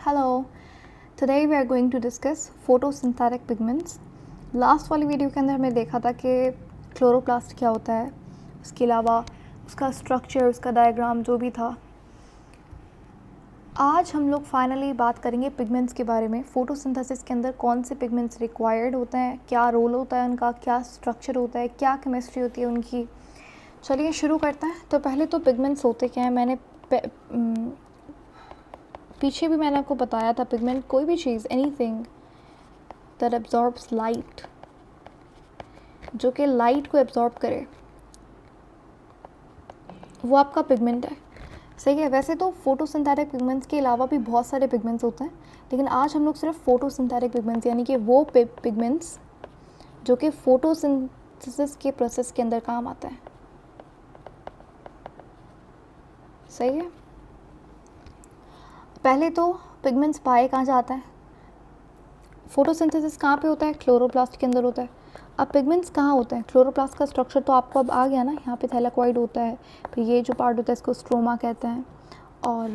Hello, today we are going to discuss photosynthetic pigments. Last वाली video के अंदर हमने देखा था कि क्लोरोप्लास्ट क्या होता है, उसके अलावा उसका स्ट्रक्चर, उसका डायग्राम जो भी था. आज हम लोग फाइनली बात करेंगे पिगमेंट्स के बारे में. फोटोसिंथेसिस के अंदर कौन से पिगमेंट्स रिक्वायर्ड होते हैं, क्या रोल होता है उनका, क्या स्ट्रक्चर होता है, क्या केमिस्ट्री होती है उनकी. चलिए शुरू करते हैं. तो पहले तो पिगमेंट्स होते क्या हैं, मैंने पीछे भी मैंने आपको बताया था. पिगमेंट कोई भी चीज़, एनीथिंग दैट एब्जॉर्ब्स लाइट, जो कि लाइट को एब्जॉर्ब करे, वो आपका पिगमेंट है. सही है. वैसे तो फोटोसिंथेटिक पिगमेंट्स के अलावा भी बहुत सारे पिगमेंट्स होते हैं, लेकिन आज हम लोग सिर्फ फोटोसिंथेटिक पिगमेंट्स यानी कि वो पिगमेंट्स जो कि फोटोसिंथेसिस के प्रोसेस के अंदर काम आता है. सही है. पहले तो पिगमेंट्स पाए कहाँ जाता है, फोटोसिंथेसिस कहाँ पे होता है, क्लोरोप्लास्ट के अंदर होता है. अब पिगमेंट्स कहाँ होते हैं, क्लोरोप्लास्ट का स्ट्रक्चर तो आपको अब आ गया ना. यहाँ पे थैलेकॉइड होता है, फिर ये जो पार्ट होता है इसको स्ट्रोमा कहते हैं. और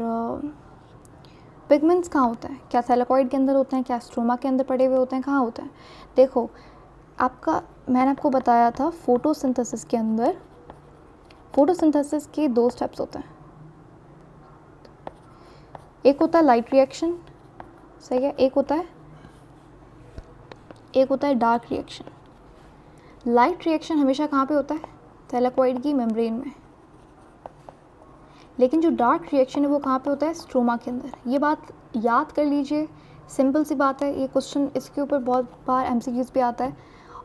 पिगमेंट्स कहाँ होते हैं, क्या थैलेकॉइड के अंदर होते हैं, क्या स्ट्रोमा के अंदर पड़े हुए होते हैं, कहाँ होते हैं. देखो आपका, मैंने आपको बताया था फोटोसिंथेसिस के अंदर, फोटोसिंथेसिस के दो स्टेप्स होते हैं. एक होता है लाइट रिएक्शन, सही है, एक होता है डार्क रिएक्शन. लाइट रिएक्शन हमेशा कहाँ पे होता है, थैलेकॉइड की मेम्ब्रेन में. लेकिन जो डार्क रिएक्शन है वो कहाँ पे होता है, स्ट्रोमा के अंदर. ये बात याद कर लीजिए, सिंपल सी बात है. ये क्वेश्चन इसके ऊपर बहुत बार एमसीक्यूज़ पे आता है.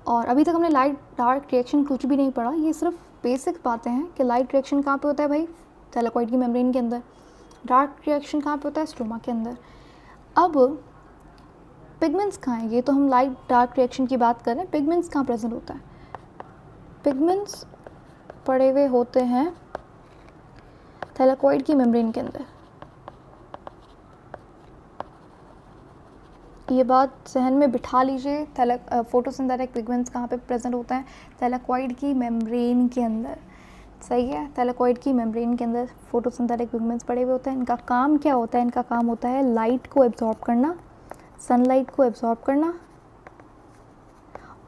और अभी तक हमने लाइट डार्क रिएक्शन कुछ भी नहीं पढ़ा. ये सिर्फ बेसिक बातें हैं कि लाइट रिएक्शन कहाँ पे होता है भाई, थैलेकॉइड की मेम्ब्रेन के अंदर. डार्क रिएक्शन कहाँ पे होता है, स्ट्रोमा के अंदर. अब पिगमेंट्स कहाँ हैं, ये तो हम लाइट डार्क रिएक्शन की बात कर रहे हैं. पिगमेंट्स कहाँ प्रेजेंट होता है, पिगमेंट्स पड़े हुए होते हैं थैलेकॉइड की मेम्ब्रेन के अंदर. ये बात जहन में बिठा लीजिए. फोटोसिंथेटिक पिगमेंट्स कहाँ पे प्रेजेंट होते हैं, थैलेकॉइड की मेम्ब्रेन के अंदर. सही है. थैलेकॉइड की मेम्ब्रेन के अंदर फोटोसिंथेटिक पिगमेंट्स पड़े हुए होते हैं. इनका काम क्या होता है, इनका काम होता है लाइट को एब्जॉर्ब करना, सनलाइट को एब्जॉर्ब करना,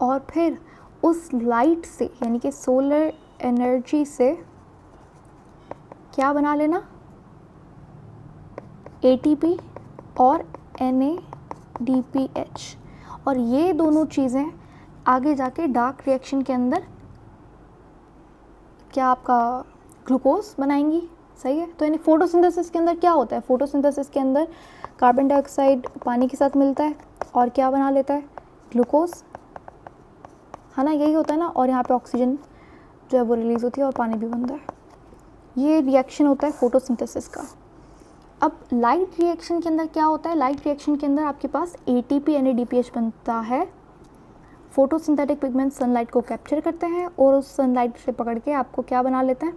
और फिर उस लाइट से यानी कि सोलर एनर्जी से क्या बना लेना, ATP और NADPH. और ये दोनों चीज़ें आगे जाके डार्क रिएक्शन के अंदर क्या आपका ग्लूकोज बनाएंगी. सही है. तो यानी फोटोसिंथेसिस के अंदर क्या होता है, फोटोसिंथेसिस के अंदर कार्बन डाइऑक्साइड पानी के साथ मिलता है और क्या बना लेता है, ग्लूकोज, है ना. यही होता है ना. और यहाँ पे ऑक्सीजन जो है वो रिलीज़ होती है और पानी भी बनता है. ये रिएक्शन होता है फोटोसिंथेसिस का. अब लाइट रिएक्शन के अंदर क्या होता है, लाइट रिएक्शन के अंदर आपके पास ATP NADPH बनता है. फोटोसिंथेटिक पिगमेंट सनलाइट को कैप्चर करते हैं और उस सनलाइट से पकड़ के आपको क्या बना लेते हैं,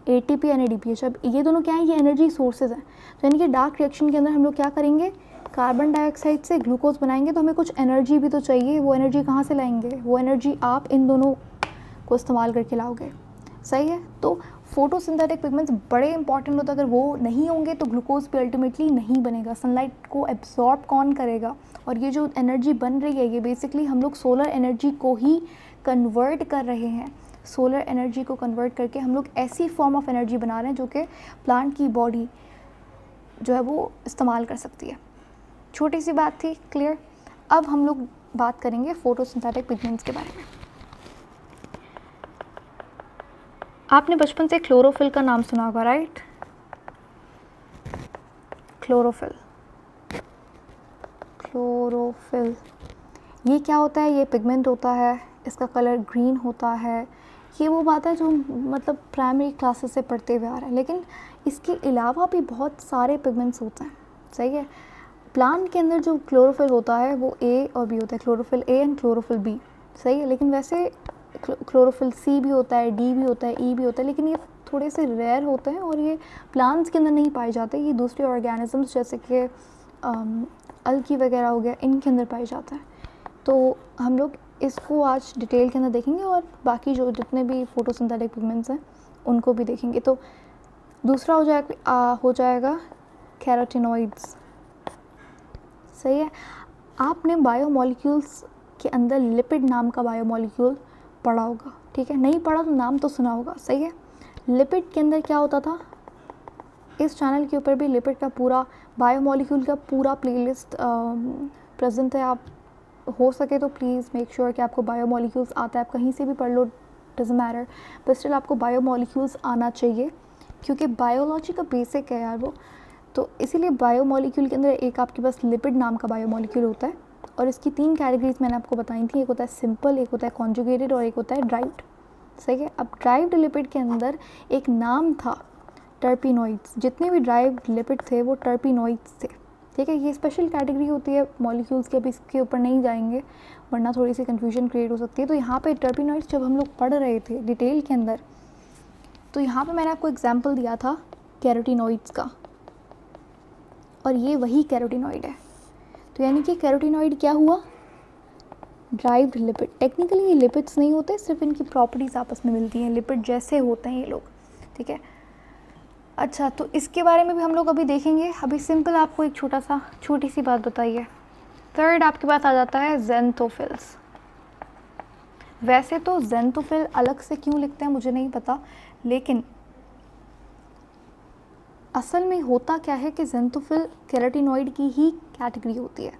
ATP NADPH. अब ये दोनों क्या है, ये एनर्जी सोर्सेज हैं. तो यानी कि डार्क रिएक्शन के अंदर हम लोग क्या करेंगे, कार्बन डाइऑक्साइड से ग्लूकोज बनाएंगे. तो हमें कुछ एनर्जी भी तो चाहिए. वो एनर्जी कहाँ से लाएंगे, वो एनर्जी आप इन दोनों को इस्तेमाल करके लाओगे. सही है. तो फोटोसिंथेटिक पिगमेंट्स बड़े इंपॉर्टेंट होते हैं. अगर वो नहीं होंगे तो ग्लूकोज भी अल्टीमेटली नहीं बनेगा. सनलाइट को एब्जॉर्ब कौन करेगा, और ये जो एनर्जी बन रही है ये बेसिकली हम लोग सोलर एनर्जी को ही कन्वर्ट कर रहे हैं. सोलर एनर्जी को कन्वर्ट करके हम लोग ऐसी फॉर्म ऑफ एनर्जी बना रहे हैं जो कि प्लांट की बॉडी जो है वो इस्तेमाल कर सकती है. छोटी सी बात थी, क्लियर. अब हम लोग बात करेंगे फोटोसिंथेटिक पिगमेंट्स के बारे में. आपने बचपन से क्लोरोफिल का नाम सुना होगा, राइट. क्लोरोफिल ये क्या होता है, ये पिगमेंट होता है. इसका कलर ग्रीन होता है. ये वो बात है जो मतलब प्राइमरी क्लासेस से पढ़ते हुए आ रहा है. लेकिन इसके अलावा भी बहुत सारे पिगमेंट्स होते हैं. सही है. प्लांट के अंदर जो क्लोरोफिल होता है वो A और B होता है, chlorophyll A and chlorophyll B. सही है. लेकिन वैसे क्लोरोफिल C भी होता है, D भी होता है, E भी होता है. लेकिन ये थोड़े से रेयर होते हैं और ये प्लांट्स के अंदर नहीं पाए जाते. ये दूसरे ऑर्गेनिजम्स जैसे कि अल्गी वगैरह हो गया, इनके अंदर पाए जाता है. तो हम लोग इसको आज डिटेल के अंदर देखेंगे और बाकी जो जितने भी फोटोसिंथेटिक पिगमेंट्स हैं उनको भी देखेंगे. तो दूसरा हो जाएगा कैरोटीनॉइड्स. सही है। आपने बायोमोलिक्यूल्स के अंदर लिपिड नाम का बायोमोलिक्यूल पढ़ा होगा, ठीक है, नहीं पढ़ा तो नाम तो सुना होगा, सही है। लिपिड के अंदर क्या होता था, इस चैनल के ऊपर भी लिपिड का पूरा बायोमोलिक्यूल का पूरा प्लेलिस्ट प्रेजेंट है। आप हो सके तो प्लीज़ मेक श्योर कि आपको बायोमोलिक्यूल्स आता है, आप कहीं से भी पढ़ लो, डजंट मैटर, बट स्टिल आपको बायोमोलिक्यूल्स आना चाहिए, क्योंकि बायोलॉजी का बेसिक है यार वो। तो इसीलिए बायोमोलिक्यूल के अंदर एक आपके पास लिपिड नाम का बायोमोलिक्यूल होता है, और इसकी 3 कैटेगरीज मैंने आपको बताई थी, एक होता है सिंपल, एक होता है कॉन्जुगेटेड और एक होता है ड्राइव्ड, सही है। अब ड्राइव्ड लिपिड के अंदर एक नाम था टर्पिनोइड्स, जितने भी ड्राइव्ड लिपिड थे वो टर्पिनोइड्स थे, ठीक है। ये स्पेशल कैटेगरी होती है मॉलिक्यूल्स की, अभी इसके ऊपर नहीं जाएंगे वरना थोड़ी सी कन्फ्यूजन क्रिएट हो सकती है। तो यहाँ पे टर्पिनोइड्स जब हम लोग पढ़ रहे थे डिटेल के अंदर, तो यहाँ पे मैंने आपको एग्जांपल दिया था कैरोटिनॉइड्स का, और ये वही कैरोटिनॉइड है। तो यानी कि कैरोटिनॉइड क्या हुआ, ड्राइव्ड लिपिड। टेक्निकली ये लिपिड्स नहीं होते, सिर्फ इनकी प्रॉपर्टीज़ आपस में मिलती हैं, लिपिड जैसे होते हैं ये लोग, ठीक है। अच्छा, तो इसके बारे में भी हम लोग अभी देखेंगे। अभी सिंपल आपको एक छोटी सी बात बताइए। थर्ड आपके पास आ जाता है ज़ेंथोफिल्स। वैसे तो ज़ेंथोफिल अलग से क्यों लिखते हैं मुझे नहीं पता, लेकिन असल में होता क्या है कि ज़ेंथोफिल कैरोटिनॉइड की ही कैटेगरी होती है।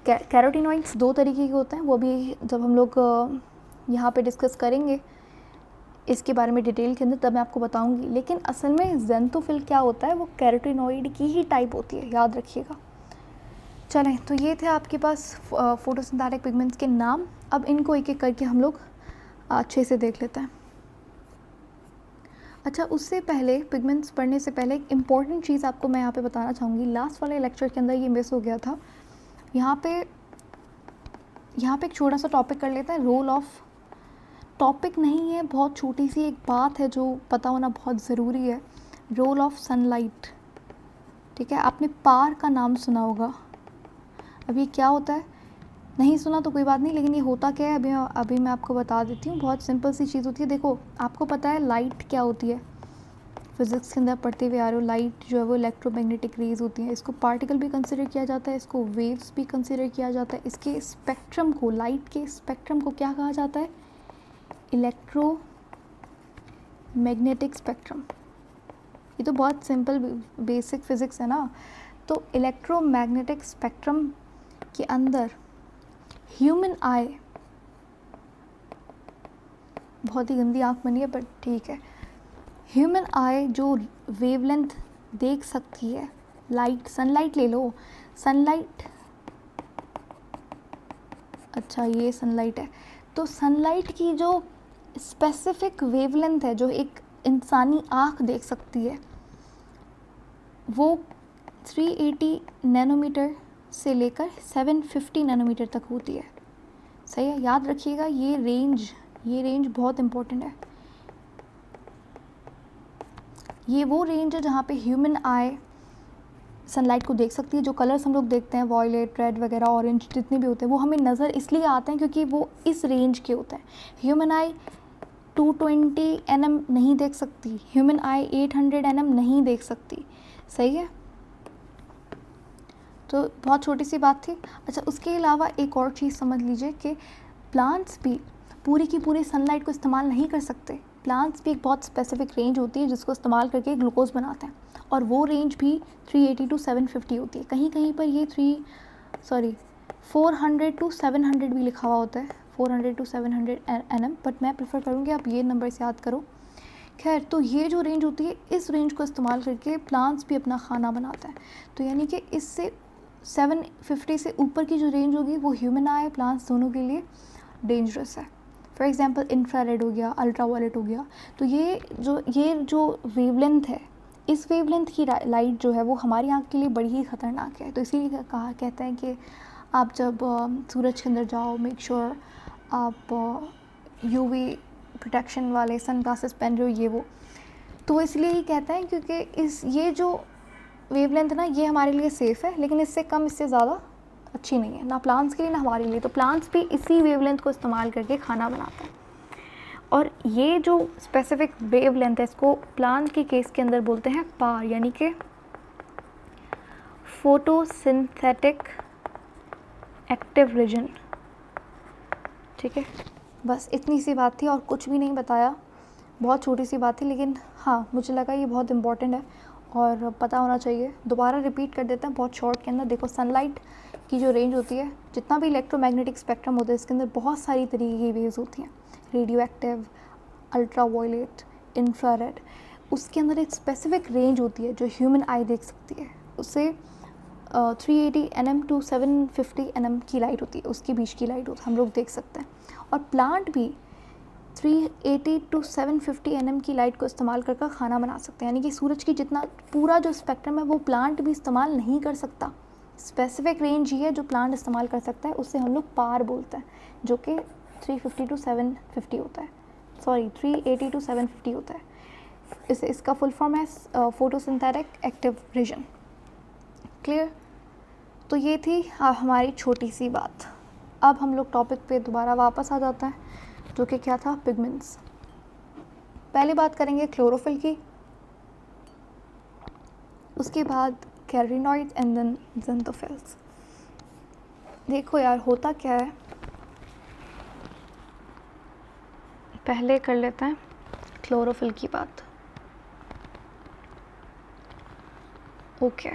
कैरोटिनॉइड्स 2 तरीके के होते हैं, वो भी जब हम लोग यहाँ पे डिस्कस करेंगे इसके बारे में डिटेल के अंदर, तब मैं आपको बताऊंगी। लेकिन असल में ज़ेंथोफिल क्या होता है, वो कैरोटिनॉइड की ही टाइप होती है, याद रखिएगा। चलें, तो ये थे आपके पास फोटोसिंथेटिक पिगमेंट्स के नाम। अब इनको एक एक करके हम लोग अच्छे से देख लेते हैं। अच्छा, उससे पहले पिगमेंट्स पढ़ने से पहले एक इम्पॉर्टेंट चीज़ आपको मैं यहाँ पे बताना चाहूँगी। लास्ट वाले लेक्चर के अंदर ये मिस हो गया था। यहाँ पे एक छोटा सा टॉपिक कर लेते हैं, रोल ऑफ, टॉपिक नहीं है, बहुत छोटी सी एक बात है जो पता होना बहुत ज़रूरी है, रोल ऑफ सनलाइट, ठीक है। आपने पार का नाम सुना होगा, अब ये क्या होता है, नहीं सुना तो कोई बात नहीं, लेकिन ये होता क्या है अभी मैं आपको बता देती हूँ। बहुत सिंपल सी चीज़ होती है। देखो, आपको पता है लाइट क्या होती है, फिज़िक्स के अंदर पढ़ते हुए आ रहे हो, लाइट जो है वो इलेक्ट्रोमैग्नेटिक रेज होती है। इसको पार्टिकल भी कंसिडर किया जाता है, इसको वेव्स भी कंसिडर किया जाता है। इसके स्पेक्ट्रम को, लाइट के स्पेक्ट्रम को क्या कहा जाता है, इलेक्ट्रोमैग्नेटिक स्पेक्ट्रम। ये तो बहुत सिंपल बेसिक फिज़िक्स है ना। तो इलेक्ट्रोमैग्नेटिक स्पेक्ट्रम के अंदर ह्यूमन आई, बहुत ही गंदी आँख बनी है बट ठीक है, ह्यूमन आई जो वेवलेंथ देख सकती है, लाइट, सनलाइट ले लो, सनलाइट, अच्छा ये सनलाइट है, तो सनलाइट की जो स्पेसिफिक वेवलेंथ है जो एक इंसानी आँख देख सकती है, वो 380 नैनोमीटर से लेकर 750 नैनोमीटर तक होती है, सही है। याद रखिएगा ये रेंज बहुत इम्पोर्टेंट है। ये वो रेंज है जहाँ पे ह्यूमन आई सनलाइट को देख सकती है। जो कलर्स हम लोग देखते हैं, वॉयलेट, रेड वगैरह, ऑरेंज, जितने भी होते हैं, वो हमें नज़र इसलिए आते हैं क्योंकि वो इस रेंज के होते हैं। ह्यूमन आई 220 nm नहीं देख सकती, ह्यूमन आई 800 nm नहीं देख सकती, सही है। तो बहुत छोटी सी बात थी। अच्छा, उसके अलावा एक और चीज़ समझ लीजिए कि प्लांट्स भी पूरी की पूरी सनलाइट को इस्तेमाल नहीं कर सकते। प्लांट्स भी एक बहुत स्पेसिफिक रेंज होती है जिसको इस्तेमाल करके ग्लूकोज बनाते हैं, और वो रेंज भी 380 to 750 होती है। कहीं कहीं पर ये 400 to 700 भी लिखा हुआ होता है, 400 to 700 nm, बट मैं प्रेफर करूँगी आप ये नंबर से याद करो। खैर, तो ये जो रेंज होती है, इस रेंज को इस्तेमाल करके प्लांट्स भी अपना खाना बनाते हैं। तो यानी कि इससे 750 से ऊपर की जो रेंज होगी वो ह्यूमन आई, प्लांट्स दोनों के लिए डेंजरस है। फॉर एग्जांपल इंफ्रारेड हो गया, अल्ट्रावायलेट हो गया। तो ये जो वेवलेंथ है, इस वेवलेंथ की लाइट जो है वो हमारी आँख के लिए बड़ी ही ख़तरनाक है। तो इसीलिए कहते हैं कि आप जब सूरज के अंदर जाओ, मेक श्योर आप यूवी प्रोटेक्शन वाले सन ग्लासेस पहन रहे हो, ये वो। तो इसलिए ही कहते हैं क्योंकि ये जो वेवलेंथ ना, ये हमारे लिए सेफ़ है, लेकिन इससे कम, इससे ज़्यादा अच्छी नहीं है, ना प्लांट्स के लिए ना हमारे लिए। तो प्लांट्स भी इसी वेवलेंथ को इस्तेमाल करके खाना बनाते हैं। और ये जो स्पेसिफिक वेवलेंथ है, इसको प्लांट के केस के अंदर बोलते हैं पार, यानी कि फोटोसिंथेटिक एक्टिव रीजन। ठीक है, बस इतनी सी बात थी और कुछ भी नहीं बताया, बहुत छोटी सी बात थी, लेकिन हाँ मुझे लगा ये बहुत इंपॉर्टेंट है और पता होना चाहिए। दोबारा रिपीट कर देते हैं बहुत शॉर्ट के अंदर। देखो, सनलाइट की जो रेंज होती है, जितना भी इलेक्ट्रोमैग्नेटिक स्पेक्ट्रम होता है, इसके अंदर बहुत सारी तरीके की वेव्स होती हैं, radio active, ultraviolet, infrared. उसके अंदर एक स्पेसिफिक रेंज होती है जो ह्यूमन आई देख सकती है, उससे 380 nm टू 750 nm की लाइट होती है, उसके बीच की लाइट होती है, हम लोग देख सकते हैं। और प्लांट भी 380 टू 750 nm की लाइट को इस्तेमाल कर खाना बना सकते हैं, यानी कि सूरज की जितना पूरा जो स्पेक्ट्रम है वो प्लांट भी इस्तेमाल नहीं कर सकता। स्पेसिफिक रेंज ही है जो प्लांट इस्तेमाल कर सकता है, उससे हम लोग पार बोलते हैं, जो कि 350 टू 750 होता है, सॉरी 380 टू 750 होता है। इसका फुल फॉर्म है फोटोसिंथेटिक एक्टिव रीजन। क्लियर? तो ये थी हमारी छोटी सी बात। अब हम लोग टॉपिक पे दोबारा वापस आ जाते हैं, जो कि क्या था, पिगमेंट्स। पहले बात करेंगे क्लोरोफिल की, उसके बाद कैरोटीनॉइड्स एंड देन ज़ेनथोफिल्स। देखो यार, होता क्या है, पहले कर लेते हैं क्लोरोफिल की बात। ओके,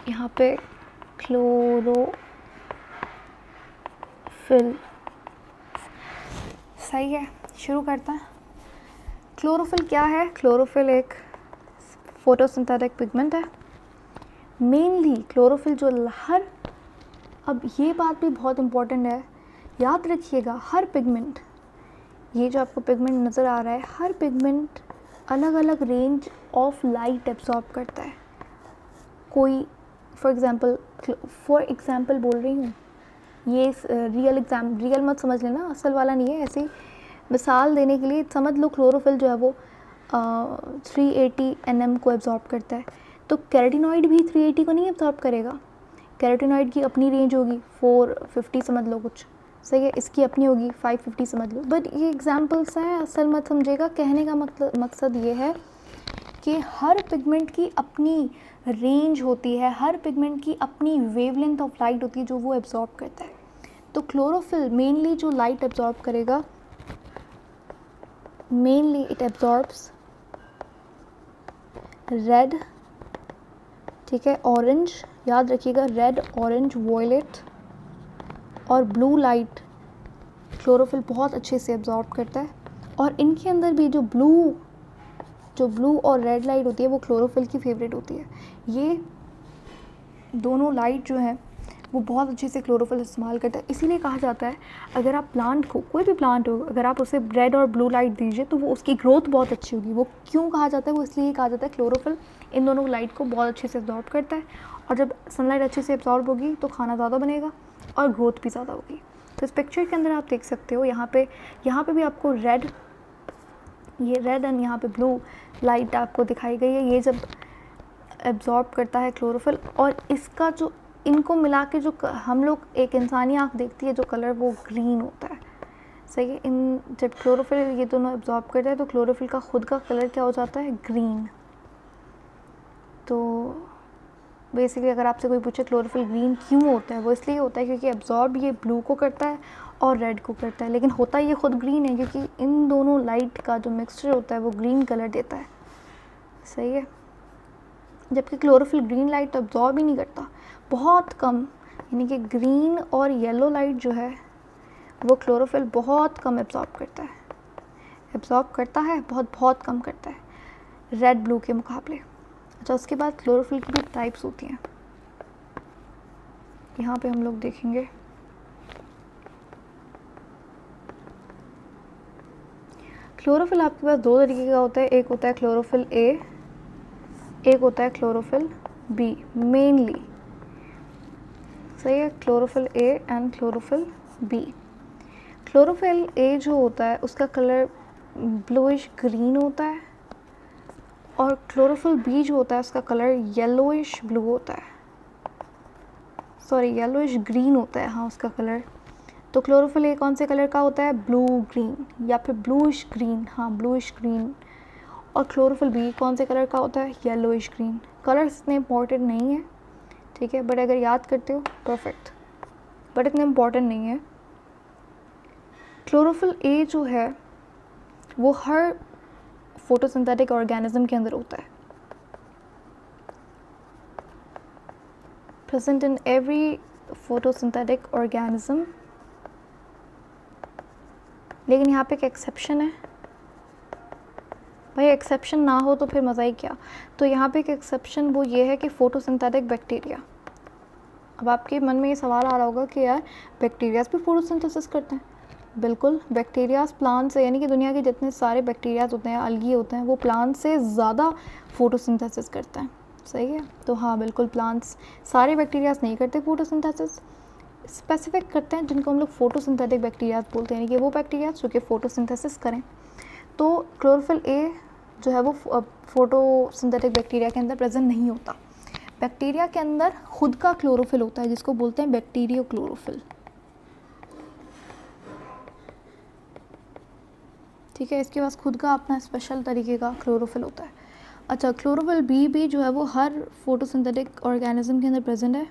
यहाँ पे क्लोरोफिल, सही है, शुरू करते हैं। क्लोरोफिल क्या है? क्लोरोफिल एक फोटोसिंथेटिक पिगमेंट है। मेनली क्लोरोफिल जो अब ये बात भी बहुत इम्पॉर्टेंट है, याद रखिएगा, हर पिगमेंट, ये जो आपको पिगमेंट नज़र आ रहा है, हर पिगमेंट अलग अलग रेंज ऑफ लाइट एब्जॉर्ब करता है। कोई फॉर एग्ज़ाम्पल बोल रही हूँ, ये रियल मत समझ लेना, असल वाला नहीं है, ऐसे मिसाल देने के लिए समझ लो। क्लोरोफिल जो है वो 380 nm को एब्जॉर्ब करता है, तो कैरोटीनॉइड भी 380 को नहीं एब्जॉर्ब करेगा। कैरोटीनॉइड की अपनी रेंज होगी 450 समझ लो कुछ, सही है, इसकी अपनी होगी 550 समझ लो। बट ये एग्जांपल्स हैं, असल मत समझेगा। कहने का मकसद ये है कि हर पिगमेंट की अपनी रेंज होती है, हर पिगमेंट की अपनी वेवलेंथ ऑफ लाइट होती है जो वो एब्जॉर्ब करता है। तो क्लोरोफिल मेनली जो लाइट एब्जॉर्ब करेगा, मेनली इट एब्जॉर्ब्स रेड, ठीक है, ऑरेंज, याद रखिएगा, रेड, ऑरेंज, वॉयलेट और ब्लू लाइट क्लोरोफिल बहुत अच्छे से एब्जॉर्ब करता है। और इनके अंदर भी जो ब्लू और रेड लाइट होती है वो क्लोरोफिल की फेवरेट होती है। ये दोनों लाइट जो है वो बहुत अच्छे से क्लोरोफिल इस्तेमाल करता है। इसीलिए कहा जाता है, अगर आप प्लांट को, कोई भी प्लांट हो, अगर आप उसे रेड और ब्लू लाइट दीजिए तो वो उसकी ग्रोथ बहुत अच्छी होगी। वो क्यों कहा जाता है? वो इसलिए कहा जाता है क्लोरोफिल इन दोनों लाइट को बहुत अच्छे से एब्जॉर्ब करता है, और जब सनलाइट अच्छे से एब्जॉर्ब होगी तो खाना ज़्यादा बनेगा और ग्रोथ भी ज़्यादा होगी। तो इस पिक्चर के अंदर आप देख सकते हो, यहाँ पे भी आपको रेड, ये रेड एंड यहाँ पे ब्लू लाइट आपको दिखाई गई है। ये जब एब्जॉर्ब करता है क्लोरोफिल, और इसका जो, इनको मिला के जो हम लोग, एक इंसानी आँख देखती है जो कलर, वो ग्रीन होता है, सही है। जब क्लोरोफिल ये दोनों एब्जॉर्ब करता है तो क्लोरोफिल का खुद का कलर क्या हो जाता है? ग्रीन। तो बेसिकली अगर आपसे कोई पूछे क्लोरोफिल ग्रीन क्यों होता है, वो इसलिए होता है क्योंकि एब्जॉर्ब ये ब्लू को करता है और रेड को करता है, लेकिन होता ये खुद ग्रीन है क्योंकि इन दोनों लाइट का जो मिक्सचर होता है वो ग्रीन कलर देता है, सही है। जबकि क्लोरोफिल ग्रीन लाइट एब्जॉर्ब ही नहीं करता, बहुत कम, यानी कि ग्रीन और येलो लाइट जो है वो क्लोरोफिल बहुत कम एब्जॉर्ब करता है, बहुत कम करता है रेड ब्लू के मुकाबले। अच्छा, उसके बाद क्लोरोफिल की भी टाइप्स होती हैं, यहाँ पे हम लोग देखेंगे। क्लोरोफिल आपके पास दो तरीके का होता है, एक होता है क्लोरोफिल ए, एक होता है क्लोरोफिल बी, मेनली, सही है, chlorophyll a and chlorophyll b. Chlorophyll a जो होता है उसका कलर ब्लूइश ग्रीन होता है, और क्लोरोफिल बी जो होता है उसका कलर येलोइश ब्लू होता है, सॉरी येलोइश ग्रीन होता है, हाँ उसका कलर। तो क्लोरोफिल ए कौन से कलर का होता है? ब्लू ग्रीन या फिर ब्लूइश ग्रीन, हाँ ब्लूइश ग्रीन। और क्लोरोफिल बी कौन से कलर का होता है? Yellowish green. कलर्स इतने इम्पॉर्टेंट नहीं है, ठीक है, बट अगर याद करते हो परफेक्ट, बट इतने इम्पॉर्टेंट नहीं है। क्लोरोफिल ए जो है वो हर फोटोसिंथेटिक ऑर्गेनिज्म के अंदर होता है, present in every photosynthetic organism. लेकिन यहाँ पे एक एक्सेप्शन है भाई, एक्सेप्शन ना हो तो फिर मज़ा ही क्या। तो यहाँ पे एक एक्सेप्शन वो ये है कि फोटोसिंथेटिक बैक्टीरिया। अब आपके मन में ये सवाल आ रहा होगा कि यार बैक्टीरियाज भी फोटोसिंथेसिस करते हैं। बिल्कुल, बैक्टीरियाज प्लांट से, यानी कि दुनिया के जितने सारे बैक्टीरियाज होते हैं, अलगी होते हैं, वो प्लांट से ज़्यादा फोटोसिंथेसिस करते हैं। सही है, तो हाँ बिल्कुल, प्लांट्स सारे बैक्टीरियाज नहीं करते फोटोसिंथेसिस, स्पेसिफिक करते हैं जिनको हम लोग फोटोसिंथेटिक बैक्टीरियाज बोलते हैं, यानी कि वो बैक्टीरियाज जो कि फोटोसिंथेसिस करें। तो क्लोरोफिल ए जो है वो फोटोसिंथेटिक बैक्टीरिया के अंदर प्रेजेंट नहीं होता। बैक्टीरिया के अंदर खुद का क्लोरोफिल होता है जिसको बोलते हैं बैक्टीरियो क्लोरोफिल, ठीक है, इसके पास खुद का अपना स्पेशल तरीके का क्लोरोफिल होता है। अच्छा, क्लोरोफिल बी भी जो है वो हर फोटोसिंथेटिक ऑर्गेनिज्म के अंदर प्रेजेंट है,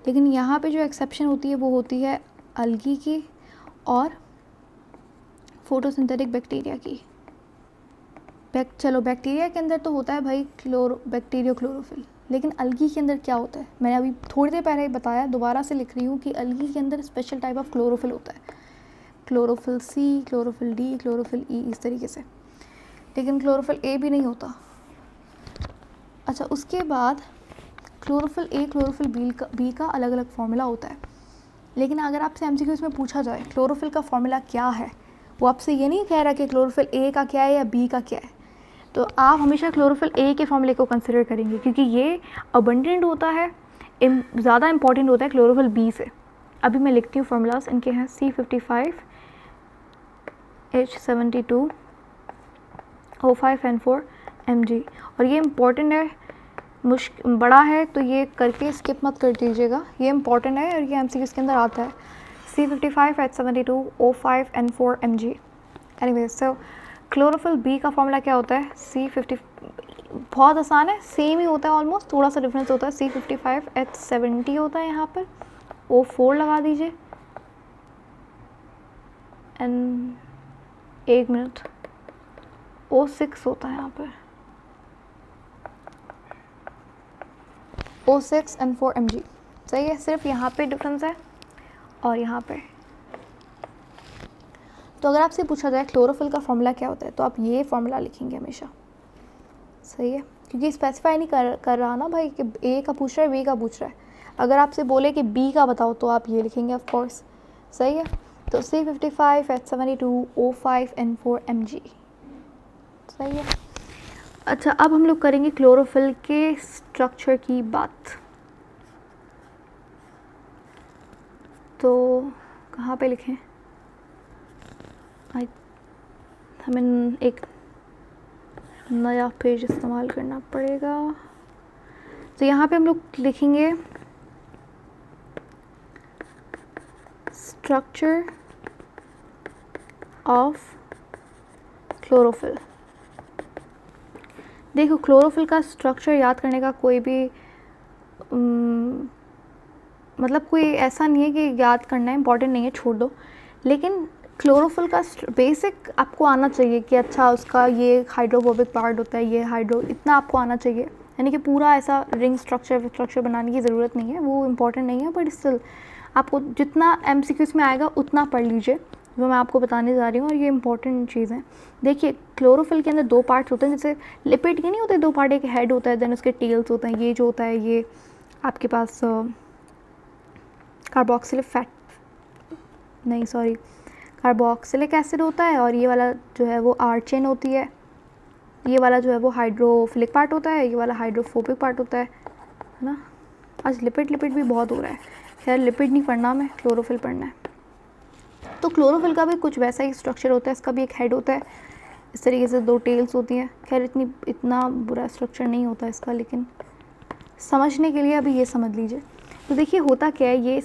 लेकिन यहाँ पे जो एक्सेप्शन होती है वो होती है अलगी की और फोटोसिंथेटिक बैक्टीरिया की। चलो बैक्टीरिया के अंदर तो होता है भाई बैक्टीरियो क्लोरोफिल, लेकिन अलगी के अंदर क्या होता है? मैंने अभी थोड़ी देर पहले ही बताया, दोबारा से लिख रही हूँ कि अलगी के अंदर स्पेशल टाइप ऑफ क्लोरोफिल होता है, chlorophyll c, chlorophyll d, chlorophyll e, इस तरीके से। लेकिन क्लोरोफिल ए भी नहीं होता। अच्छा, उसके बाद क्लोरोफिल ए, क्लोरोफिल बी का अलग अलग फार्मूला होता है। लेकिन अगर आपसे एमसीक्यूज़ में पूछा जाए क्लोरोफिल का फार्मूला क्या है, वो आपसे ये नहीं कह रहा कि क्लोरोफिल ए का क्या है या बी का क्या है, तो आप हमेशा क्लोरोफिल ए के फार्मूले को कंसिडर करेंगे, क्योंकि ये अबंडेंट होता है, ज़्यादा इंपॉर्टेंट होता है क्लोरोफिल बी से। अभी मैं लिखती हूँ फार्मूलाज, इनके हैं C55 H72 O5 N4 Mg, और ये इम्पॉर्टेंट है, बड़ा है तो ये करके स्किप मत कर दीजिएगा, ये इंपॉर्टेंट है और ये एमसीक्यूज़ के अंदर आता है। C55 H72 O5 N4 Mg। Anyway, so chlorophyll b का फॉर्मूला क्या होता है? C50, बहुत आसान है, सेम ही होता है ऑलमोस्ट, थोड़ा सा डिफरेंस होता है। C55 H70 होता है, यहाँ पर O4 लगा दीजिए, एंड एक मिनट, O6 होता है यहाँ पर, O6 N4 Mg। सही है, सिर्फ यहाँ पे डिफरेंस है और यहाँ पे। तो अगर आपसे पूछा जाए क्लोरोफिल का फॉर्मूला क्या होता है, तो आप ये फॉर्मूला लिखेंगे हमेशा। सही है, क्योंकि स्पेसिफाई नहीं कर रहा ना भाई कि ए का पूछ रहा है, बी का पूछ रहा है। अगर आपसे बोले कि बी का बताओ तो आप ये लिखेंगे ऑफ कोर्स। सही है, तो C55 H72 O5 N4 Mg। सही है। अच्छा, अब हम लोग करेंगे क्लोरोफिल के स्ट्रक्चर की बात। तो कहाँ पे लिखें? हमें एक नया पेज इस्तेमाल करना पड़ेगा। तो यहाँ पे हम लोग लिखेंगे स्ट्रक्चर ऑफ क्लोरोफिल। देखो, क्लोरोफिल का स्ट्रक्चर याद करने का कोई भी मतलब कोई ऐसा नहीं है कि याद करना है, इंपॉर्टेंट नहीं है, छोड़ दो। लेकिन क्लोरोफिल का बेसिक आपको आना चाहिए कि अच्छा उसका ये हाइड्रोफोबिक पार्ट होता है, ये हाइड्रो, इतना आपको आना चाहिए। यानी कि पूरा ऐसा रिंग स्ट्रक्चर बनाने की ज़रूरत नहीं है, वो इम्पॉर्टेंट नहीं है, बट स्टिल आपको जितना एमसीक्यूज़ में आएगा उतना पढ़ लीजिए, जो मैं आपको बताने जा रही हूँ, और ये इंपॉर्टेंट चीज़ है। देखिए, क्लोरोफिल के अंदर दो पार्ट्स होते हैं, जैसे लिपिड के नहीं होते दो पार्ट, एक हेड होता है, देन उसके टेल्स होते हैं। ये जो होता है ये आपके पास कार्बोक्सिलिक एसिड होता है, और ये वाला जो है वो आर चेन होती है। ये वाला जो है वो हाइड्रोफिलिक पार्ट होता है, ये वाला हाइड्रोफोबिक पार्ट होता है ना। आज लिपिड भी बहुत हो रहा है। खैर, लिपिड नहीं पढ़ना हमें, क्लोरोफिल पढ़ना है। तो क्लोरोफिल का भी कुछ वैसा ही स्ट्रक्चर होता है, इसका भी एक हेड होता है, इस तरीके से दो टेल्स होती हैं। खैर, इतना बुरा स्ट्रक्चर नहीं होता इसका, लेकिन समझने के लिए अभी ये समझ लीजिए। तो देखिए होता क्या है, ये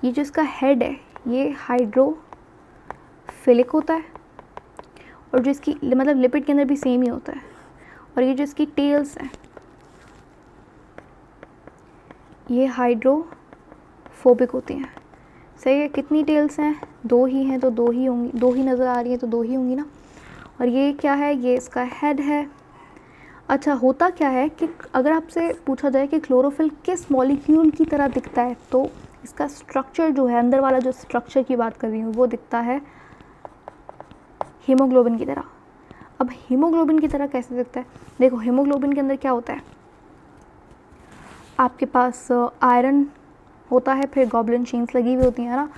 जो इसका हेड है ये हाइड्रोफिलिक होता है, और जो इसकी मतलब लिपिड के अंदर भी सेम ही होता है। और ये जो इसकी टेल्स हैं ये हाइड्रोफोबिक होती हैं, सही है। कितनी टेल्स हैं? 2 ही हैं तो 2 ही होंगी, 2 ही नज़र आ रही हैं तो 2 ही होंगी ना। और ये क्या है? ये इसका हेड है। अच्छा, होता क्या है कि अगर आपसे पूछा जाए कि क्लोरोफिल किस मॉलिक्यूल की तरह दिखता है तो इसका स्ट्रक्चर जो है, अंदर वाला जो स्ट्रक्चर की बात कर रही हूँ, वो दिखता है हीमोग्लोबिन की तरह। अब हीमोग्लोबिन की तरह कैसे दिखता है? देखो, हीमोग्लोबिन के अंदर क्या होता है, आपके पास आयरन होता है, फिर गॉबलिन चेन्स लगी हुई होती हैं ना,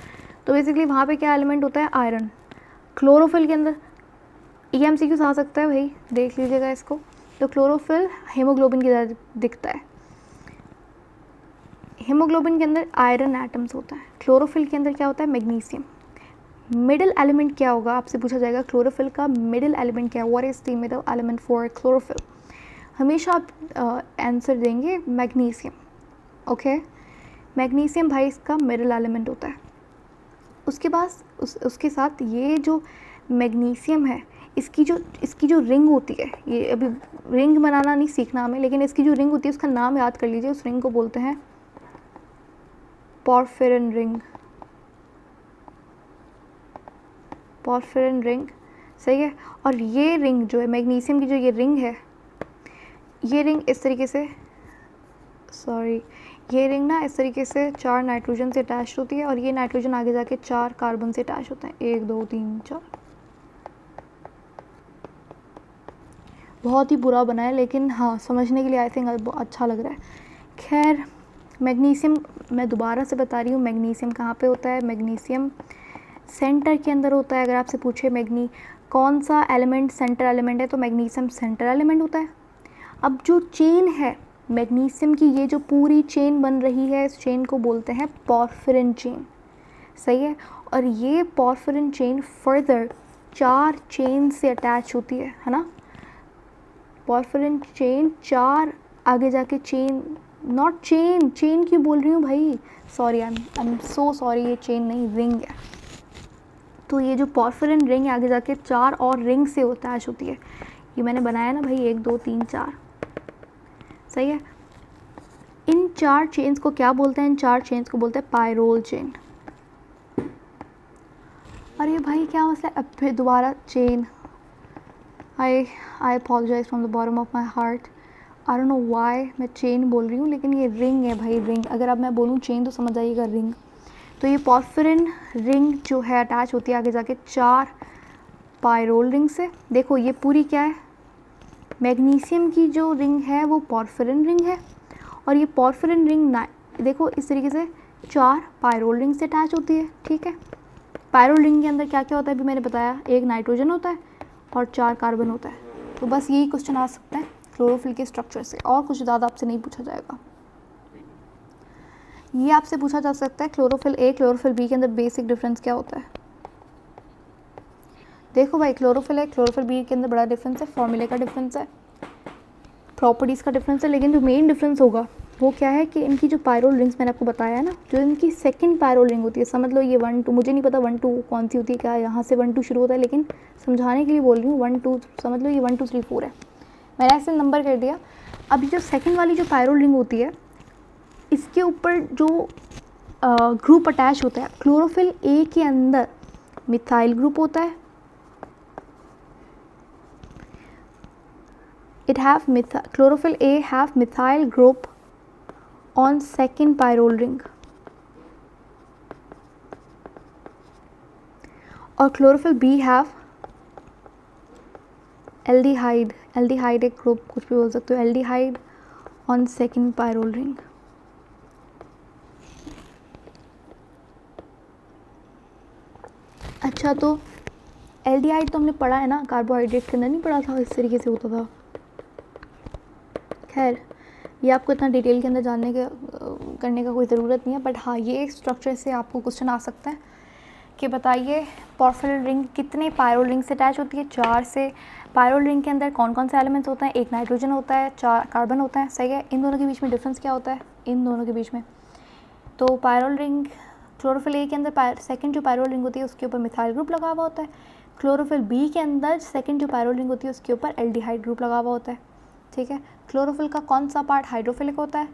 तो बेसिकली वहाँ पे क्या एलिमेंट होता है? आयरन। क्लोरोफिल के अंदर ये एमसीक्यू आ सकता है भाई, देख लीजिएगा इसको। तो क्लोरोफिल हीमोग्लोबिन की तरह दिखता है। हीमोग्लोबिन के अंदर आयरन एटम्स होता है, क्लोरोफिल के अंदर क्या होता है? मैग्नीशियम। मिडिल एलिमेंट क्या होगा? आपसे पूछा जाएगा क्लोरोफिल का मिडिल एलिमेंट क्या है? What is the middle element for chlorophyll? हमेशा आप आंसर देंगे मैग्नीशियम। ओके, मैग्नीशियम भाई इसका मिडिल एलिमेंट होता है। उसके बाद उसके साथ ये जो मैग्नीशियम है, इसकी जो रिंग होती है, ये अभी रिंग बनाना नहीं सीखना हमें, लेकिन इसकी जो रिंग होती है उसका नाम याद कर लीजिए। उस रिंग को बोलते हैं पॉर्फिरिन रिंग। पॉर्फिरिन रिंग, सही है। और ये रिंग जो है मैग्नीशियम की, जो ये रिंग है, ये रिंग इस तरीके से, ये रिंग ना इस तरीके से 4 नाइट्रोजन से अटैच होती है और ये नाइट्रोजन आगे जाके 4 कार्बन से अटैच होते हैं। 1 2 3 4। बहुत ही बुरा बना है, लेकिन हाँ समझने के लिए आई थिंक अच्छा लग रहा है। खैर, मैग्नीशियम मैं दोबारा से बता रही हूँ, मैग्नीशियम कहाँ पे होता है? मैग्नीशियम सेंटर के अंदर होता है। अगर आपसे पूछे कौन सा एलिमेंट सेंटर एलिमेंट है, तो मैग्नीशियम सेंटर एलिमेंट होता है। अब जो चेन है मैग्नीशियम की, ये जो पूरी चेन बन रही है, इस चेन को बोलते हैं पॉर्फिरिन चेन, सही है। और ये पॉर्फिरिन चेन फर्दर 4 चेन से अटैच होती है ना। पॉर्फिरिन चेन 4 आगे जाके चेन, नॉट चेन क्यों बोल रही हूँ भाई, sorry, I am so sorry, ये चेन नहीं रिंग है। तो ये जो पॉर्फिरिन रिंग है आगे जाके 4 और रिंग से अटैच होती है। ये मैंने बनाया ना भाई, 1 2 3 4, सही है। इन 4 चेन्स को क्या बोलते हैं? इन 4 चेन्स को बोलते हैं पायरोल चेन। अरे भाई क्या मसला है? अब फिर दोबारा chain, I apologize from the bottom of my heart, I don't know why मैं चेन बोल रही हूँ, लेकिन ये रिंग है भाई, रिंग। अगर अब मैं बोलूँ चेन तो समझ आइएगा रिंग। तो ये पॉर्फिरिन रिंग जो है अटैच होती है आगे जाके 4 पायरोल रिंग से। देखो ये पूरी क्या है? मैग्नीशियम की जो रिंग है वो पॉर्फिरिन रिंग है, और ये पॉर्फिरिन रिंग देखो इस तरीके से 4 पायरोल रिंग से अटैच होती है, ठीक है। पायरोल रिंग के अंदर क्या क्या होता है अभी मैंने बताया, 1 नाइट्रोजन होता है और 4 कार्बन होता है। तो बस यही क्वेश्चन आ सकता है क्लोरोफिल के स्ट्रक्चर से, और कुछ ज़्यादा आपसे नहीं पूछा जाएगा। ये आपसे पूछा जा सकता है क्लोरोफिल ए क्लोरोफिल बी के अंदर बेसिक डिफरेंस क्या होता है। देखो भाई, क्लोरोफिल ए क्लोरोफिल बी के अंदर बड़ा डिफरेंस है, फॉर्मूले का डिफरेंस है, प्रॉपर्टीज़ का डिफरेंस है, लेकिन जो मेन डिफरेंस होगा वो क्या है कि इनकी जो पायरोल रिंग्स मैंने आपको बताया है ना, जो इनकी सेकंड पायरोल रिंग होती है, समझ लो ये 1 2, मुझे नहीं पता 1 2 कौन सी होती है, क्या यहाँ से 1 2 शुरू होता है, लेकिन समझाने के लिए बोल रही हूँ 1 2, समझ लो ये 1 2 3 4 है, मैंने ऐसे नंबर कर दिया। अब जो सेकेंड वाली जो पायरोल रिंग होती है, इसके ऊपर जो ग्रुप अटैच होता है, क्लोरोफिल ए के अंदर मिथाइल ग्रुप होता है, chlorophyll A have methyl group on second pyrrole ring, और chlorophyll B have aldehyde एक ग्रुप कुछ भी बोल सकते हो, aldehyde on second pyrrole ring। अच्छा, तो aldehyde तो हमने पढ़ा है ना, कार्बोहाइड्रेट के अंदर नहीं पढ़ा था, इस तरीके से होता था। खैर, ये आपको इतना डिटेल के अंदर करने का कोई ज़रूरत नहीं है, बट हाँ ये स्ट्रक्चर से आपको क्वेश्चन आ सकता है कि बताइए पॉर्फिरिन रिंग कितने पायरोल रिंग से अटैच होती है? 4 से। पायरोल रिंग के अंदर कौन कौन से एलिमेंट्स होते हैं? 1 नाइट्रोजन होता है, 4 कार्बन होता है, सही है। इन दोनों के बीच में डिफरेंस क्या होता है? इन दोनों के बीच में, तो पायरोल रिंग क्लोरोफिल ए के अंदर सेकंड जो पायरोल रिंग होती है उसके ऊपर मिथाइल ग्रुप लगा हुआ होता है, क्लोरोफिल बी के अंदर सेकंड जो पैरोल रिंग होती है उसके ऊपर एल्डिहाइड ग्रुप लगा हुआ होता है, ठीक है। क्लोरोफिल का कौन सा पार्ट हाइड्रोफिलिक होता है,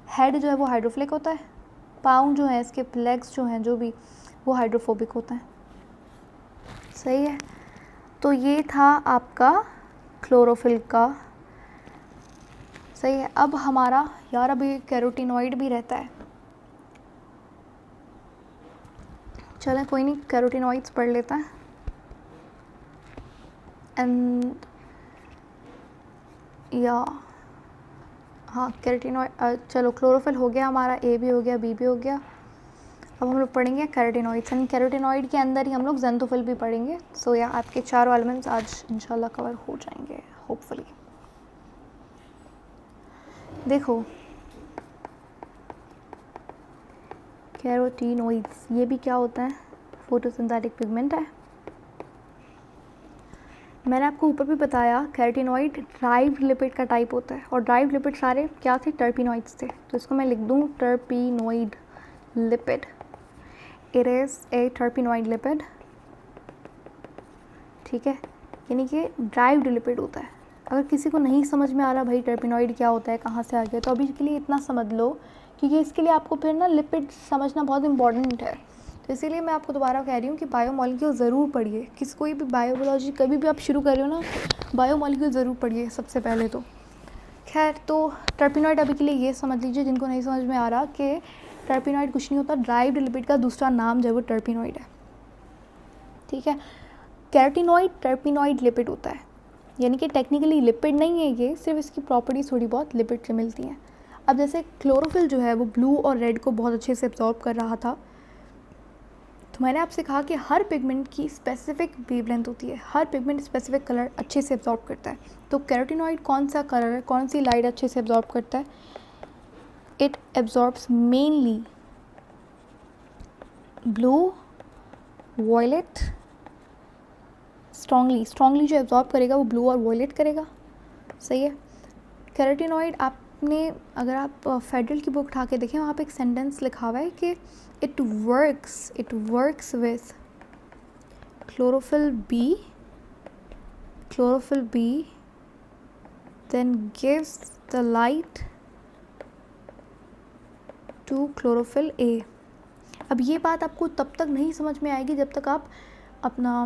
हेड जो है वो हाइड्रोफिलिक होता है, पाँव जो है इसके लेग्स जो हैं जो भी वो हाइड्रोफोबिक होता है, सही है। तो ये था आपका क्लोरोफिल का, सही है। अब हमारा यार अभी कैरोटीनॉइड भी रहता है, चलें कोई नहीं, कैरोटीनॉइड्स पढ़ लेता है। एंड या हाँ कैरोटीनॉइड, चलो क्लोरोफिल हो गया हमारा, ए भी हो गया, बी भी हो गया। अब हम लोग पढ़ेंगे कैरोटीनॉइड्स, एंड कैरोटीनॉइड के अंदर ही हम लोग ज़ेंथोफिल भी पढ़ेंगे। सो या आपके चारों एलिमेंट्स आज इंशाल्लाह कवर हो जाएंगे होपफुली। देखो कैरोटीनॉइड्स ये भी क्या होता है, फोटोसिंथेटिक पिगमेंट है। मैंने आपको ऊपर भी बताया कैरोटीनॉइड ड्राइव्ड लिपिड का टाइप होता है, और ड्राइव्ड लिपिड सारे क्या थे, टर्पिनॉइड्स थे। तो इसको मैं लिख दूँ terpenoid lipid, it is a terpenoid lipid, ठीक है, यानी कि ड्राइव्ड लिपिड होता है। अगर किसी को नहीं समझ में आ रहा भाई टर्पिनॉइड क्या होता है, कहाँ से आ गया, तो अभी के लिए इतना समझ लो, क्योंकि इसके लिए आपको फिर ना लिपिड समझना बहुत इंपॉर्टेंट है। तो इसीलिए मैं आपको दोबारा कह रही हूँ कि बायोमॉलिक्यूल ज़रूर पढ़िए, किसी कोई भी बायोलॉजी कभी भी आप शुरू कर रहे हो ना, बायोमॉलिक्यूल ज़रूर पढ़िए सबसे पहले तो। खैर, तो टर्पिनॉइड अभी के लिए ये समझ लीजिए, जिनको नहीं समझ में आ रहा, कि टर्पिनॉइड कुछ नहीं होता, ड्राइव्ड लिपिड का दूसरा नाम जो है वो टर्पिनॉइड है, ठीक है। कैरोटीनॉइड टर्पिनॉइड लिपिड होता है, यानी कि टेक्निकली लिपिड नहीं है ये, सिर्फ इसकी प्रॉपर्टीज़ थोड़ी बहुत लिपिड से मिलती हैं। अब जैसे क्लोरोफिल जो है वो ब्लू और रेड को बहुत अच्छे से एब्जॉर्ब कर रहा था, तो मैंने आपसे कहा कि हर पिगमेंट की स्पेसिफिक वेवलेंथ होती है, हर पिगमेंट स्पेसिफिक कलर अच्छे से एब्जॉर्ब करता है। तो कैरोटीनॉइड कौन सा कलर, कौन सी लाइट अच्छे से एब्जॉर्ब करता है, it absorbs mainly blue, violet, strongly जो एब्जॉर्ब करेगा वो ब्लू और वॉयलेट करेगा, सही है। कैरोटीनॉइड आपने, अगर आप फेडरल की बुक उठा के देखें, वहाँ पे एक सेंटेंस लिखा हुआ है कि it works with chlorophyll B then gives the light to chlorophyll A। अब ये बात आपको तब तक नहीं समझ में आएगी जब तक आप अपना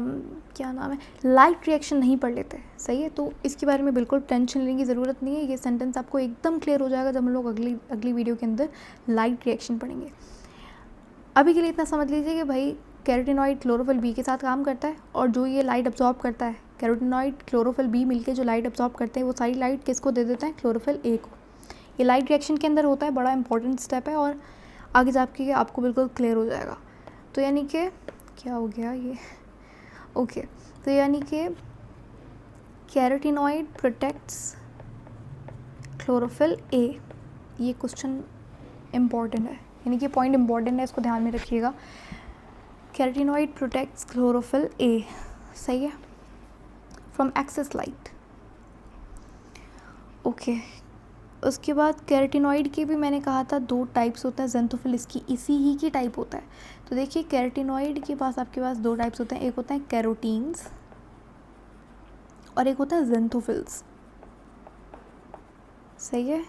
क्या नाम है लाइट रिएक्शन नहीं पढ़ लेते, सही है। तो इसके बारे में बिल्कुल टेंशन लेने की ज़रूरत नहीं है, ये सेंटेंस आपको एकदम क्लियर हो जाएगा जब हम लोग अगली वीडियो के अंदर लाइट रिएक्शन पढ़ेंगे। अभी के लिए इतना समझ लीजिए कि भाई कैरोटीनॉइड क्लोरोफिल बी के साथ काम करता है, और जो ये लाइट अब्जॉर्ब करता है, कैरोटीनॉइड क्लोरोफिल बी मिलके जो लाइट अब्जॉर्ब करते हैं वो सारी लाइट किसको दे देते हैं, क्लोरोफिल ए को। ये लाइट रिएक्शन के अंदर होता है, बड़ा इंपॉर्टेंट स्टेप है, और आगे जाके आपको बिल्कुल क्लियर हो जाएगा। तो यानी कि क्या हो गया ये, ओके, तो यानी कि कैरोटीनॉइड प्रोटेक्ट्स क्लोरोफिल ए, ये क्वेश्चन इम्पॉर्टेंट है, यानी कि पॉइंट इम्पॉर्टेंट है, इसको ध्यान में रखिएगा। कैरोटीनॉइड प्रोटेक्ट्स क्लोरोफिल ए, सही है, फ्रॉम एक्सेस लाइट, ओके। उसके बाद कैरोटीनॉइड के भी मैंने कहा था दो टाइप्स होता है, ज़ेंथोफिल इसकी इसी ही की टाइप होता है। तो देखिए कैरोटीनॉइड के पास आपके पास दो टाइप्स होते हैं, एक होता है कैरोटीन्स और एक होता है ज़ेंथोफिल्स, सही है।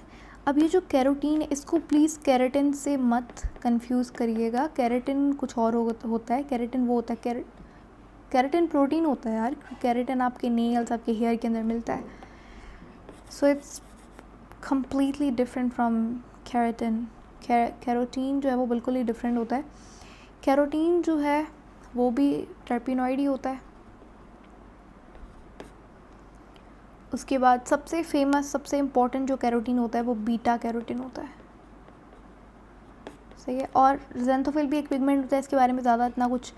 अब ये जो कैरोटीन है इसको प्लीज़ केराटिन से मत कंफ्यूज करिएगा, केराटिन कुछ और होता है, केराटिन वो होता है, केराटिन प्रोटीन होता है यार, केराटिन आपके नेल्स आपके हेयर के अंदर मिलता है। So it's completely different from keratin. Carotene जो है वो बिल्कुल ही डिफरेंट होता है। कैरोटीन जो है वो भी टर्पिनॉइड ही होता है। उसके बाद सबसे फेमस सबसे इम्पॉर्टेंट जो कैरोटीन होता है वो बीटा कैरोटीन होता है, सही है। और ज़ेंथोफिल भी एक पिगमेंट होता है, इसके बारे में ज़्यादा इतना कुछ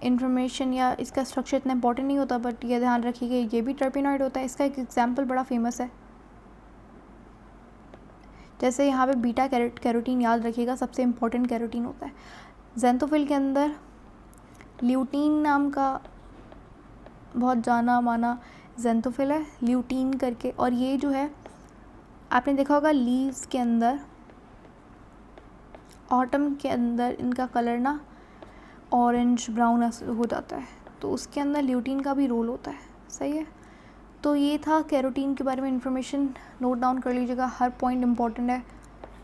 इन्फॉर्मेशन या इसका स्ट्रक्चर इतना इंपॉर्टेंट नहीं होता, बट ये ध्यान रखिए कि ये भी टर्पिनॉइड होता है। इसका एक एग्जांपल बड़ा फेमस है, जैसे यहाँ पे बीटा कैरोटीन याद रखिएगा, सबसे इम्पॉर्टेंट कैरोटीन होता है। ज़ेंथोफिल के अंदर ल्यूटीन नाम का बहुत जाना माना ज़ेंथोफिल है, ल्यूटीन करके। और ये जो है आपने देखा होगा लीव्स के अंदर, ऑटम के अंदर इनका कलर ना ऑरेंज ब्राउन हो जाता है, तो उसके अंदर ल्यूटीन का भी रोल होता है। सही है, तो ये था कैरोटीन के बारे में इन्फॉर्मेशन। नोट डाउन कर लीजिएगा, हर पॉइंट इम्पॉर्टेंट है,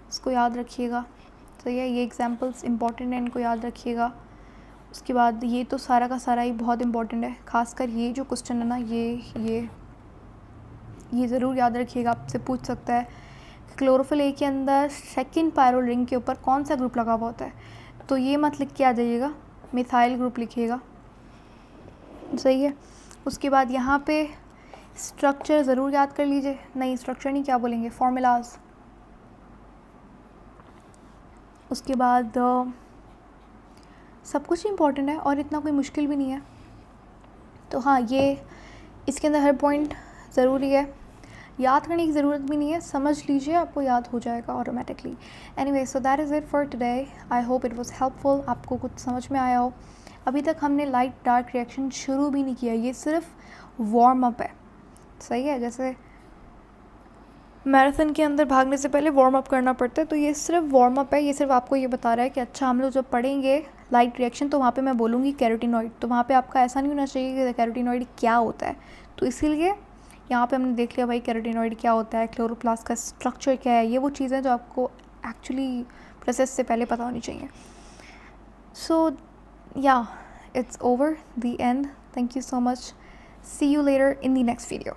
इसको याद रखिएगा। सही है, ये एग्जांपल्स इम्पॉर्टेंट है, इनको याद रखिएगा। उसके बाद ये तो सारा का सारा ही बहुत इम्पॉर्टेंट है, खासकर ये जो क्वेश्चन है ना, ये ज़रूर याद रखिएगा, आपसे पूछ सकता है क्लोरोफिल ए के अंदर सेकंड पायरोल रिंग के ऊपर कौन सा ग्रुप लगा हुआ होता है। तो ये मत लिख के आ जाइएगा, मिथाइल ग्रुप लिखिएगा। सही है, उसके बाद यहाँ पे स्ट्रक्चर ज़रूर याद कर लीजिए। नहीं, स्ट्रक्चर नहीं, क्या बोलेंगे, फॉर्मूलाज। उसके बाद सब कुछ इम्पॉर्टेंट है और इतना कोई मुश्किल भी नहीं है। तो हाँ, ये इसके अंदर हर पॉइंट ज़रूरी है, याद करने की ज़रूरत भी नहीं है, समझ लीजिए, आपको याद हो जाएगा automatically. Anyway, so that is it for today. I hope it was helpful, आपको कुछ समझ में आया हो। अभी तक हमने लाइट डार्क रिएक्शन शुरू भी नहीं किया, ये सिर्फ वार्म अप है। सही है, जैसे मैराथन के अंदर भागने से पहले वार्म अप करना पड़ता है, तो ये सिर्फ वार्म अप है। ये सिर्फ आपको ये बता रहा है कि अच्छा, हम लोग जब पढ़ेंगे लाइट रिएक्शन तो वहाँ पे मैं बोलूँगी कैरोटीनॉइड, तो वहाँ पे आपका ऐसा नहीं होना चाहिए कि कैरोटीनॉइड क्या होता है। तो इसीलिए यहाँ पे हमने देख लिया भाई कैरोटीनॉइड क्या होता है, क्लोरोप्लास्ट का स्ट्रक्चर क्या है, ये वो चीज़ें जो आपको एक्चुअली प्रोसेस से पहले पता होनी चाहिए। सो या, it's over, the end. Thank you so much. See you later in the next video.